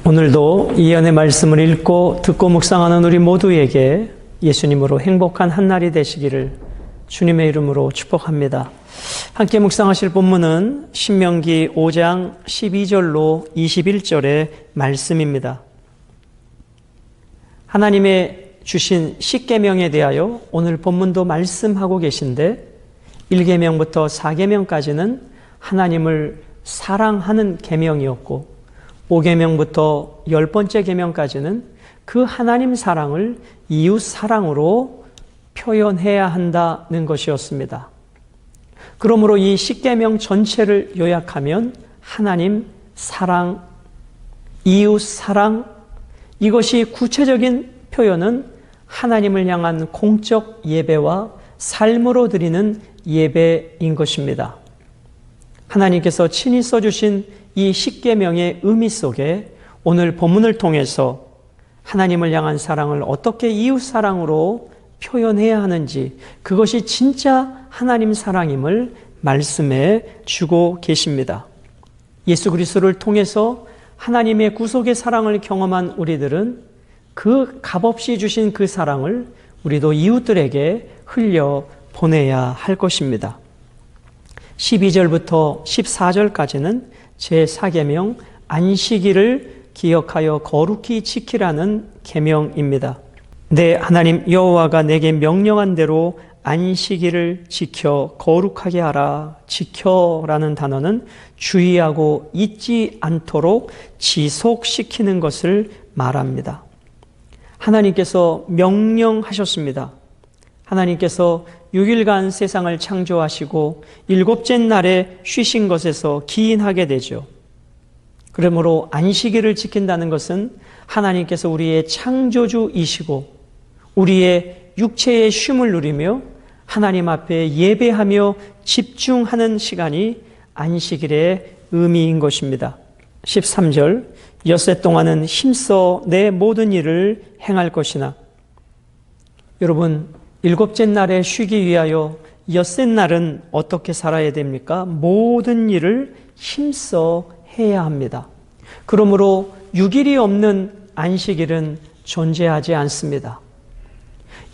오늘도 이 연의 말씀을 읽고 듣고 묵상하는 우리 모두에게 예수님으로 행복한 한날이 되시기를 주님의 이름으로 축복합니다. 함께 묵상하실 본문은 신명기 5장 12절로 21절의 말씀입니다. 하나님의 주신 십계명에 대하여 오늘 본문도 말씀하고 계신데 1계명부터 4계명까지는 하나님을 사랑하는 계명이었고 5계명부터 10번째 계명까지는 그 하나님 사랑을 이웃 사랑으로 표현해야 한다는 것이었습니다. 그러므로 이 십계명 전체를 요약하면 하나님 사랑, 이웃 사랑, 이것이 구체적인 표현은 하나님을 향한 공적 예배와 삶으로 드리는 예배인 것입니다. 하나님께서 친히 써주신 이 십계명의 의미 속에 오늘 본문을 통해서 하나님을 향한 사랑을 어떻게 이웃 사랑으로 표현해야 하는지, 그것이 진짜 하나님 사랑임을 말씀해 주고 계십니다. 예수 그리스도를 통해서 하나님의 구속의 사랑을 경험한 우리들은 그 값없이 주신 그 사랑을 우리도 이웃들에게 흘려 보내야 할 것입니다. 12절부터 14절까지는 제4계명 안식일을 기억하여 거룩히 지키라는 계명입니다. 내 하나님 여호와가 내게 명령한 대로 안식일을 지켜 거룩하게 하라. 지켜라는 단어는 주의하고 잊지 않도록 지속시키는 것을 말합니다. 하나님께서 명령하셨습니다. 하나님께서 6일간 세상을 창조하시고 7째 날에 쉬신 것에서 기인하게 되죠. 그러므로 안식일을 지킨다는 것은 하나님께서 우리의 창조주이시고 우리의 육체의 쉼을 누리며 하나님 앞에 예배하며 집중하는 시간이 안식일의 의미인 것입니다. 13절, 엿새 동안은 힘써 내 모든 일을 행할 것이나. 여러분, 7째 날에 쉬기 위하여 엿새 날은 어떻게 살아야 됩니까? 모든 일을 힘써 해야 합니다. 그러므로 6일이 없는 안식일은 존재하지 않습니다.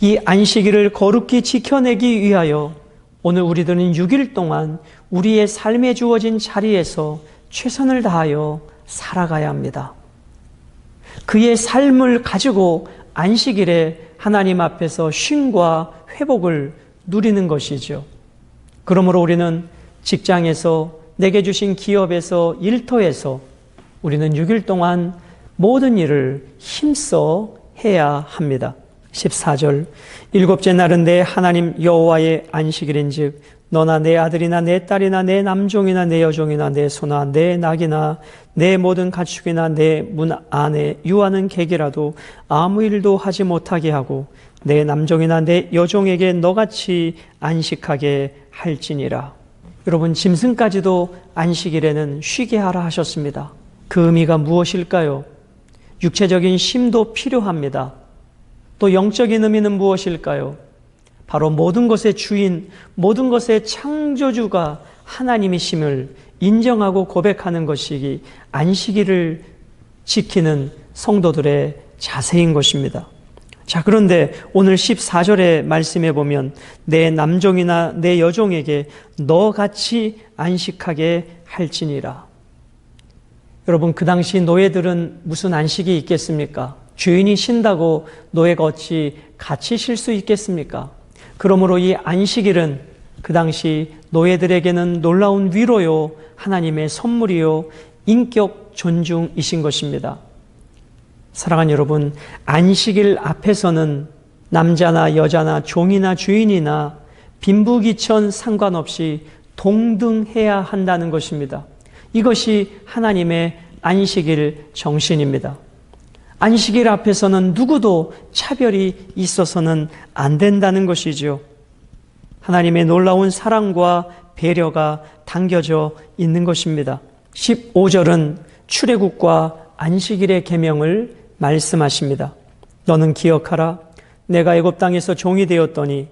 이 안식일을 거룩히 지켜내기 위하여 오늘 우리들은 6일 동안 우리의 삶에 주어진 자리에서 최선을 다하여 살아가야 합니다. 그의 삶을 가지고 안식일에 하나님 앞에서 쉼과 회복을 누리는 것이죠. 그러므로 우리는 직장에서 내게 주신 기업에서 일터에서 우리는 6일 동안 모든 일을 힘써 해야 합니다. 14절, 7째 날은 내 하나님 여호와의 안식일인즉 너나 내 아들이나 내 딸이나 내 남종이나 내 여종이나 내 소나 내 낙이나 내 모든 가축이나 내 문 안에 유하는 객이라도 아무 일도 하지 못하게 하고 내 남종이나 내 여종에게 너같이 안식하게 할지니라. 여러분, 짐승까지도 안식일에는 쉬게 하라 하셨습니다. 그 의미가 무엇일까요? 육체적인 쉼도 필요합니다. 또 영적인 의미는 무엇일까요? 바로 모든 것의 주인, 모든 것의 창조주가 하나님이심을 인정하고 고백하는 것이 안식일을 지키는 성도들의 자세인 것입니다. 자, 그런데 오늘 14절의 말씀에 보면 내 남종이나 내 여종에게 너같이 안식하게 할지니라. 여러분, 그 당시 노예들은 무슨 안식이 있겠습니까? 주인이 쉰다고 노예가 어찌 같이 쉴 수 있겠습니까? 그러므로 이 안식일은 그 당시 노예들에게는 놀라운 위로요, 하나님의 선물이요, 인격 존중이신 것입니다. 사랑하는 여러분, 안식일 앞에서는 남자나 여자나 종이나 주인이나 빈부귀천 상관없이 동등해야 한다는 것입니다. 이것이 하나님의 안식일 정신입니다. 안식일 앞에서는 누구도 차별이 있어서는 안 된다는 것이죠. 하나님의 놀라운 사랑과 배려가 담겨져 있는 것입니다. 15절은 출애굽과 안식일의 계명을 말씀하십니다. 너는 기억하라. 내가 애굽 땅에서 종이 되었더니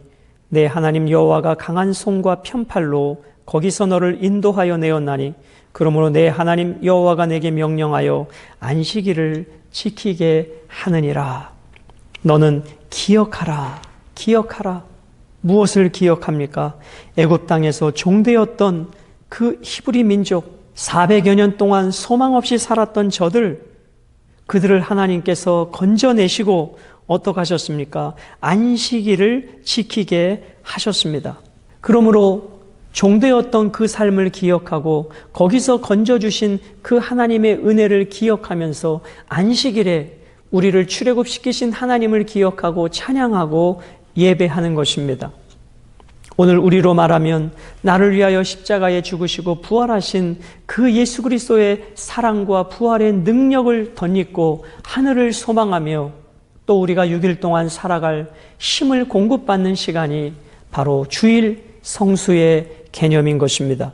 내 하나님 여호와가 강한 손과 편팔로 거기서 너를 인도하여 내었나니 그러므로 내 하나님 여호와가 내게 명령하여 안식일을 지키게 하느니라. 너는 기억하라. 기억하라. 무엇을 기억합니까? 애굽 땅에서 종되었던 그 히브리 민족, 400여 년 동안 소망 없이 살았던 그들을 하나님께서 건져내시고 어떻게 하셨습니까? 안식일을 지키게 하셨습니다. 그러므로 종되었던 그 삶을 기억하고 거기서 건져주신 그 하나님의 은혜를 기억하면서 안식일에 우리를 출애굽시키신 하나님을 기억하고 찬양하고 예배하는 것입니다. 오늘 우리로 말하면 나를 위하여 십자가에 죽으시고 부활하신 그 예수 그리스도의 사랑과 부활의 능력을 덧입고 하늘을 소망하며 또 우리가 6일 동안 살아갈 힘을 공급받는 시간이 바로 주일 성수의 개념인 것입니다.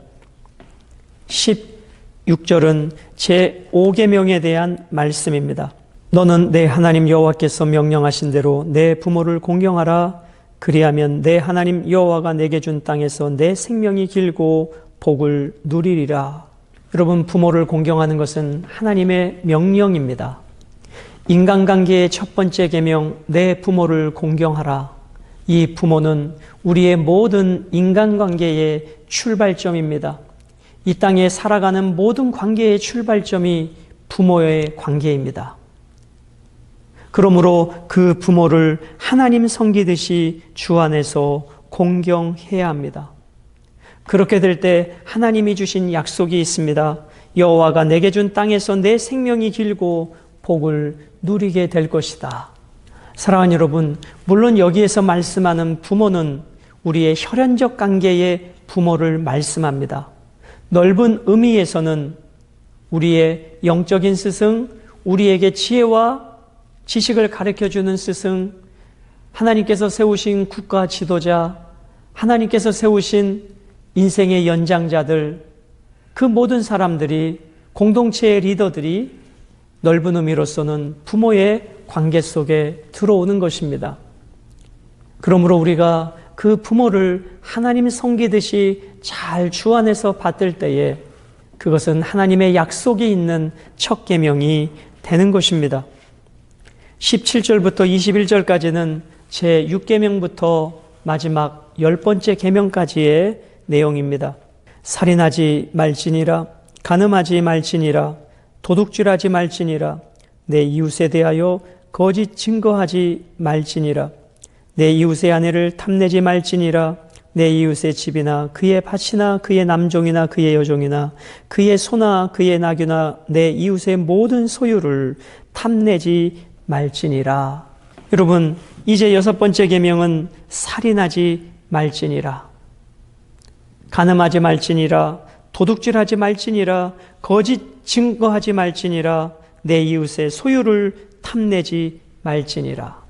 16절은 제5계명에 대한 말씀입니다. 너는 내 하나님 여호와께서 명령하신 대로 내 부모를 공경하라. 그리하면 내 하나님 여호와가 내게 준 땅에서 내 생명이 길고 복을 누리리라. 여러분, 부모를 공경하는 것은 하나님의 명령입니다. 인간관계의 첫 번째 계명, 내 부모를 공경하라. 이 부모는 우리의 모든 인간관계의 출발점입니다. 이 땅에 살아가는 모든 관계의 출발점이 부모의 관계입니다. 그러므로 그 부모를 하나님 섬기듯이 주 안에서 공경해야 합니다. 그렇게 될 때 하나님이 주신 약속이 있습니다. 여호와가 내게 준 땅에서 내 생명이 길고 복을 누리게 될 것이다. 사랑하는 여러분, 물론 여기에서 말씀하는 부모는 우리의 혈연적 관계의 부모를 말씀합니다. 넓은 의미에서는 우리의 영적인 스승, 우리에게 지혜와 지식을 가르쳐주는 스승, 하나님께서 세우신 국가 지도자, 하나님께서 세우신 인생의 연장자들, 그 모든 사람들이, 공동체의 리더들이 넓은 의미로서는 부모의 관계 속에 들어오는 것입니다. 그러므로 우리가 그 부모를 하나님 섬기듯이 잘 주 안에서 받들 때에 그것은 하나님의 약속이 있는 첫 계명이 되는 것입니다. 17절부터 21절까지는 제6계명부터 마지막 10번째 계명까지의 내용입니다. 살인하지 말지니라, 간음하지 말지니라, 도둑질하지 말지니라, 내 이웃에 대하여 거짓 증거하지 말지니라, 내 이웃의 아내를 탐내지 말지니라, 내 이웃의 집이나 그의 밭이나 그의 남종이나 그의 여종이나 그의 소나 그의 나귀나 내 이웃의 모든 소유를 탐내지 말지니라. 여러분, 이제 6번째 계명은 살인하지 말지니라, 간음하지 말지니라, 도둑질하지 말지니라, 거짓 증거하지 말지니라, 내 이웃의 소유를 탐내지 말지니라.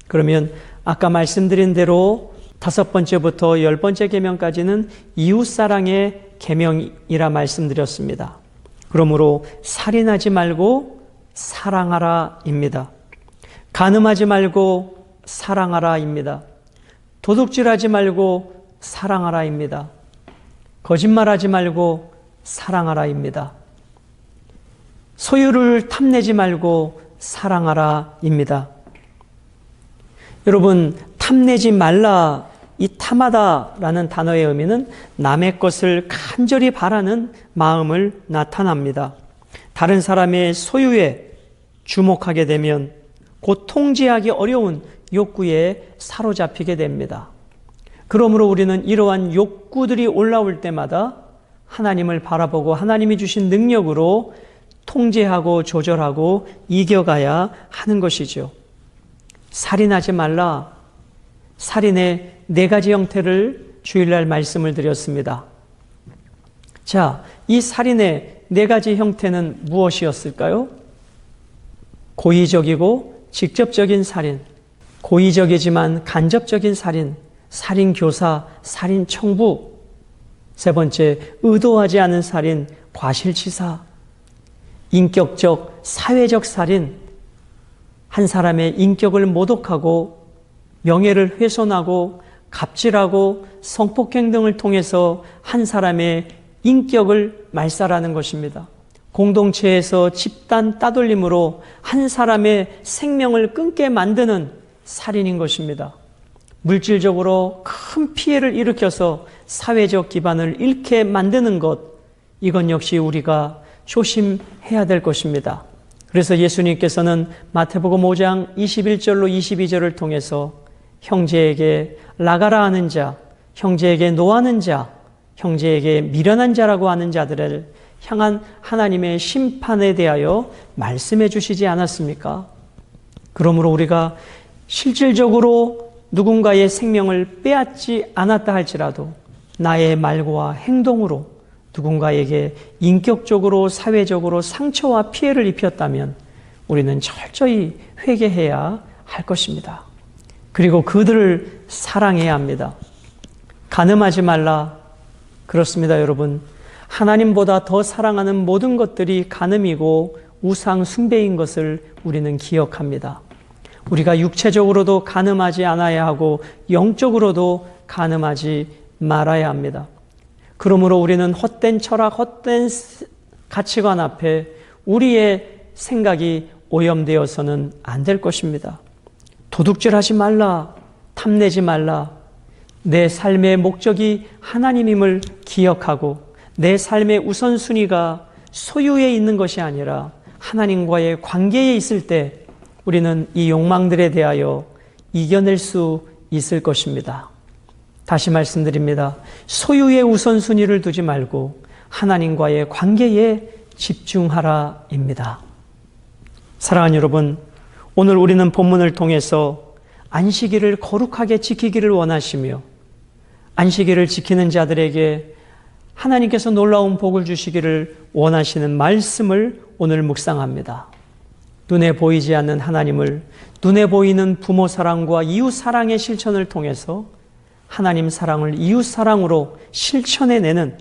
그러면 아까 말씀드린 대로 5번째부터 10번째 계명까지는 이웃사랑의 계명이라 말씀드렸습니다. 그러므로 살인하지 말고 사랑하라입니다. 간음하지 말고 사랑하라입니다. 도둑질하지 말고 사랑하라입니다. 거짓말하지 말고 사랑하라입니다. 소유를 탐내지 말고 사랑하라입니다. 여러분, 탐내지 말라, 이 탐하다라는 단어의 의미는 남의 것을 간절히 바라는 마음을 나타납니다. 다른 사람의 소유에 주목하게 되면 곧 통제하기 어려운 욕구에 사로잡히게 됩니다. 그러므로 우리는 이러한 욕구들이 올라올 때마다 하나님을 바라보고 하나님이 주신 능력으로 통제하고 조절하고 이겨가야 하는 것이죠. 살인하지 말라. 살인의 4가지 형태를 주일날 말씀을 드렸습니다. 자, 이 살인의 4가지 형태는 무엇이었을까요? 고의적이고 직접적인 살인, 고의적이지만 간접적인 살인, 살인 교사, 살인 청부. 3번째, 의도하지 않은 살인, 과실치사. 인격적, 사회적 살인, 한 사람의 인격을 모독하고 명예를 훼손하고 갑질하고 성폭행 등을 통해서 한 사람의 인격을 말살하는 것입니다. 공동체에서 집단 따돌림으로 한 사람의 생명을 끊게 만드는 살인인 것입니다. 물질적으로 큰 피해를 일으켜서 사회적 기반을 잃게 만드는 것, 이건 역시 우리가 조심해야 될 것입니다. 그래서 예수님께서는 마태복음 5장 21절로 22절을 통해서 형제에게 나가라 하는 자, 형제에게 노하는 자, 형제에게 미련한 자라고 하는 자들을 향한 하나님의 심판에 대하여 말씀해 주시지 않았습니까? 그러므로 우리가 실질적으로 누군가의 생명을 빼앗지 않았다 할지라도 나의 말과 행동으로 누군가에게 인격적으로 사회적으로 상처와 피해를 입혔다면 우리는 철저히 회개해야 할 것입니다. 그리고 그들을 사랑해야 합니다. 간음하지 말라. 그렇습니다, 여러분. 하나님보다 더 사랑하는 모든 것들이 간음이고 우상 숭배인 것을 우리는 기억합니다. 우리가 육체적으로도 간음하지 않아야 하고 영적으로도 간음하지 말아야 합니다. 그러므로 우리는 헛된 철학, 헛된 가치관 앞에 우리의 생각이 오염되어서는 안 될 것입니다. 도둑질하지 말라, 탐내지 말라. 내 삶의 목적이 하나님임을 기억하고 내 삶의 우선순위가 소유에 있는 것이 아니라 하나님과의 관계에 있을 때 우리는 이 욕망들에 대하여 이겨낼 수 있을 것입니다. 다시 말씀드립니다. 소유의 우선순위를 두지 말고 하나님과의 관계에 집중하라입니다. 사랑하는 여러분, 오늘 우리는 본문을 통해서 안식일을 거룩하게 지키기를 원하시며 안식일을 지키는 자들에게 하나님께서 놀라운 복을 주시기를 원하시는 말씀을 오늘 묵상합니다. 눈에 보이지 않는 하나님을 눈에 보이는 부모 사랑과 이웃 사랑의 실천을 통해서 하나님 사랑을 이웃 사랑으로 실천해내는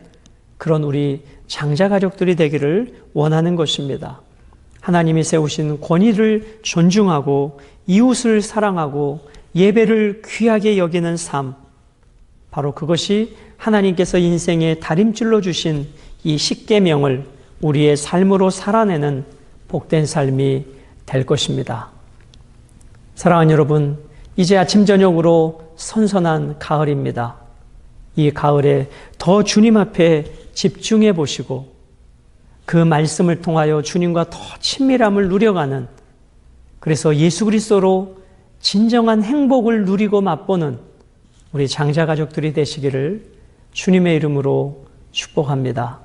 그런 우리 장자 가족들이 되기를 원하는 것입니다. 하나님이 세우신 권위를 존중하고 이웃을 사랑하고 예배를 귀하게 여기는 삶, 바로 그것이 하나님께서 인생의 다림줄로 주신 이 십계명을 우리의 삶으로 살아내는 복된 삶이 될 것입니다. 사랑하는 여러분, 이제 아침 저녁으로 선선한 가을입니다. 이 가을에 더 주님 앞에 집중해 보시고 그 말씀을 통하여 주님과 더 친밀함을 누려가는, 그래서 예수 그리스도로 진정한 행복을 누리고 맛보는 우리 장자 가족들이 되시기를 주님의 이름으로 축복합니다.